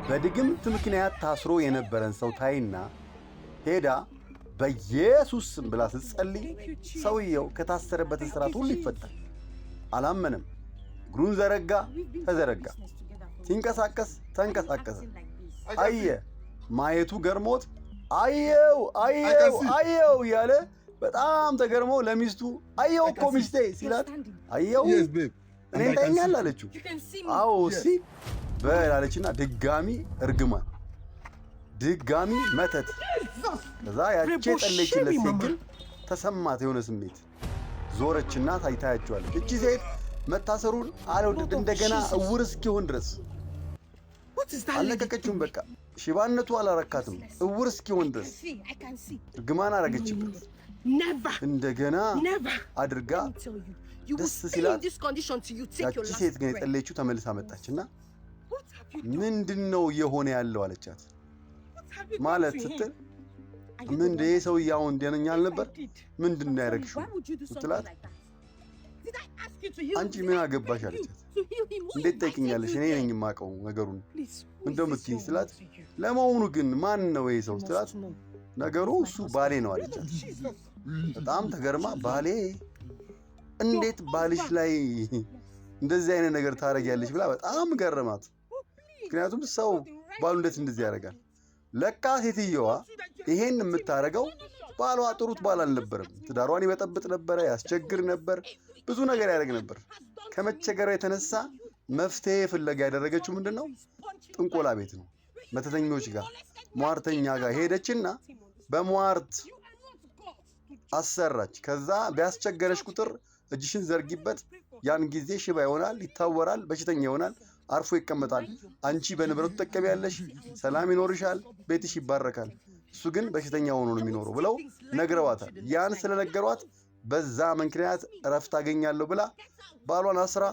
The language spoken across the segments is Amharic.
በድግምት ምክንያት ታስሮ የነበረን ሰው ታይና ሄዳ በኢየሱስ ስም ብላ ስትጸልይ ሰውየው ከታሰረበት እስራት ሁሉ ይፈታል። አላመነም። እግሩን ዘረጋ፣ ተዘረጋ። ሲንቀሳቀስ ተንቀሳቀሰ። አየ። ማየቱ ገርሞት አየው እያለ በጣም ተገርሞ ለሚስቱ አየው እኮ ሚስቴ ሲላት አየው እኔን ታየኛል አለችው። አዎ በላለችና ድጋሚ እርግማን፣ ድጋሚ መተት። ከዛ ያቺ የጸለየችለት ሴት ግን ተሰማት የሆነ ስሜት። ዞረችና ታያቸዋለች። እቺ ሴት መታሰሩን አልወደድ እንደገና እውር እስኪሆን ድረስ አለቀቀችውም። በቃ ሽባነቱ አላረካትም። እውር እስኪሆን ድረስ እርግማን አረገችበት። እንደገና አድርጋ ደስ ሲላት ያቺ ሴት ግን የጸለየችው ተመልሳ መጣችና ምንድነው የሆነ ያለው አለቻት። ማለት ስትል ምንድነው ይሄ ሰውዬ አሁን ደህነኛ አልነበር? ምንድነው ያደረግሽው ስትላት አንቺ ምን አገባሽ አለቻት። እንዴት ጠይቅኛለሽ? እኔ ነኝ የማውቀው ነገሩን እንደው የምትይኝ ስላት ለመሆኑ ግን ማን ነው ይሄ ሰው ስትላት ነገሩ እሱ ባሌ ነው አለቻት። በጣም ተገርማ ባሌ እንዴት ባልሽ ላይ እንደዚህ አይነት ነገር ታረጊያለሽ ብላ በጣም ገረማት። ምክንያቱም ሰው ባሉ እንዴት እንደዚህ ያደርጋል? ለካ ሴትየዋ ይሄን የምታረገው ባሏ ጥሩት ባል አልነበረም። ትዳሯን ይበጠብጥ ነበረ፣ ያስቸግር ነበር፣ ብዙ ነገር ያደርግ ነበር። ከመቸገሯ የተነሳ መፍትሄ ፍለጋ ያደረገችው ምንድነው? ጥንቆላ ቤት ነው። መተተኞች ጋር፣ ሟርተኛ ጋር ሄደችና በሟርት አሰራች። ከዛ ቢያስቸገረሽ ቁጥር እጅሽን ዘርጊበት፣ ያን ጊዜ ሽባ ይሆናል፣ ይታወራል፣ በሽተኛ ይሆናል፣ አርፎ ይቀመጣል። አንቺ በንብረቱ ትጠቀሚያለሽ፣ ሰላም ይኖርሻል፣ ቤትሽ ይባረካል። እሱ ግን በሽተኛ ሆኖ ነው የሚኖረው ብለው ነግረዋታል። ያን ስለነገሯት በዛ ምክንያት እረፍት አገኛለሁ ብላ ባሏን አስራ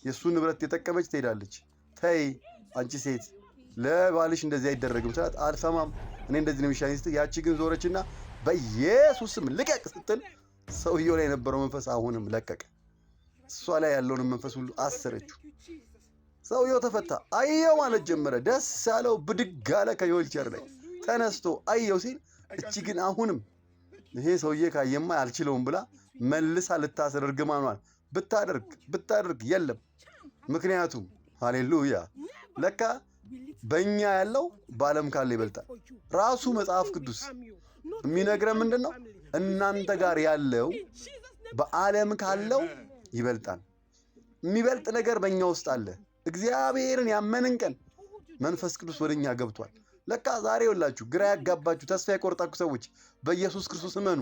የእሱን ንብረት የጠቀመች ትሄዳለች። ተይ አንቺ ሴት ለባልሽ እንደዚህ አይደረግም ስላት አልሰማም፣ እኔ እንደዚህ ነው የሚሻለኝ ስትል ያቺ ግን ዞረችና በኢየሱስም ልቀቅ ስትል ሰውየው ላይ የነበረው መንፈስ አሁንም ለቀቀ። እሷ ላይ ያለውን መንፈስ ሁሉ አሰረችው። ሰውየው ተፈታ። አየው ማለት ጀመረ። ደስ ያለው ብድግ አለ ከዊልቸር ላይ ተነስቶ አየው ሲል እቺ ግን አሁንም ይሄ ሰውዬ ካየማ አልችለውም ብላ መልሳ ልታስር እርግማኗን ብታደርግ የለም። ምክንያቱም ሃሌሉያ ለካ በእኛ ያለው በዓለም ካለ ይበልጣል። ራሱ መጽሐፍ ቅዱስ የሚነግረን ምንድነው? እናንተ ጋር ያለው በዓለም ካለው ይበልጣል። የሚበልጥ ነገር በእኛ ውስጥ አለ። እግዚአብሔርን ያመንን ቀን መንፈስ ቅዱስ ወደኛ ገብቷል። ለካ ዛሬ ይኸውላችሁ ግራ ያጋባችሁ ተስፋ የቆረጣችሁ ሰዎች በኢየሱስ ክርስቶስ እመኑ።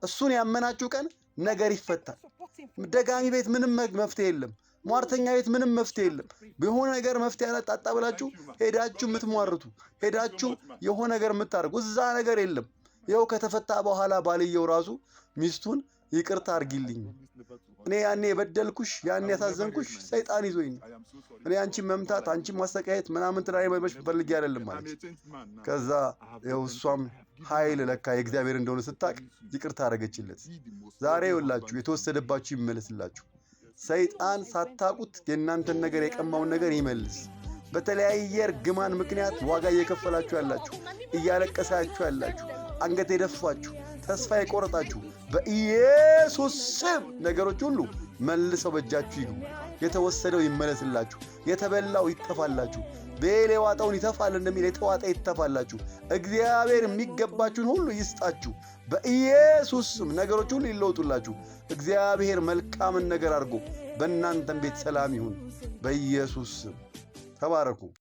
እሱን ያመናችሁ ቀን ነገር ይፈታል። ደጋሚ ቤት ምንም መፍትሄ የለም። ሟርተኛ ቤት ምንም መፍትሄ የለም። በሆነ ነገር መፍትሄ ያላጣጣ ብላችሁ ሄዳችሁ የምትሟርቱ ሄዳችሁ የሆነ ነገር የምታደርጉ እዛ ነገር የለም። ይኸው ከተፈታ በኋላ ባልየው ራሱ ሚስቱን ይቅርታ አርጊልኝ፣ እኔ ያኔ የበደልኩሽ ያኔ ያሳዘንኩሽ ሰይጣን ይዞኝ፣ እኔ አንቺን መምታት አንቺን ማሰቃየት ምናምን ትዳሬ መበሽ ፈልጌ አይደለም ማለት። ከዛ ይኸው እሷም ኃይል ለካ የእግዚአብሔር እንደሆነ ስታቅ ይቅርታ አረገችለት። ዛሬ ይኸውላችሁ የተወሰደባችሁ ይመለስላችሁ። ሰይጣን ሳታቁት የእናንተን ነገር የቀማውን ነገር ይመልስ። በተለያየ እርግማን ምክንያት ዋጋ እየከፈላችሁ ያላችሁ፣ እያለቀሳችሁ ያላችሁ፣ አንገት የደፋችሁ፣ ተስፋ የቆረጣችሁ በኢየሱስ ስም ነገሮች ሁሉ መልሰው በእጃችሁ ይግቡ። የተወሰደው ይመለስላችሁ። የተበላው ይተፋላችሁ። ቤል የዋጠውን ይተፋል እንደሚል የተዋጠ ይተፋላችሁ። እግዚአብሔር የሚገባችሁን ሁሉ ይስጣችሁ። በኢየሱስ ስም ነገሮች ሁሉ ይለውጡላችሁ። እግዚአብሔር መልካምን ነገር አድርጎ በእናንተም ቤት ሰላም ይሁን። በኢየሱስ ስም ተባረኩ።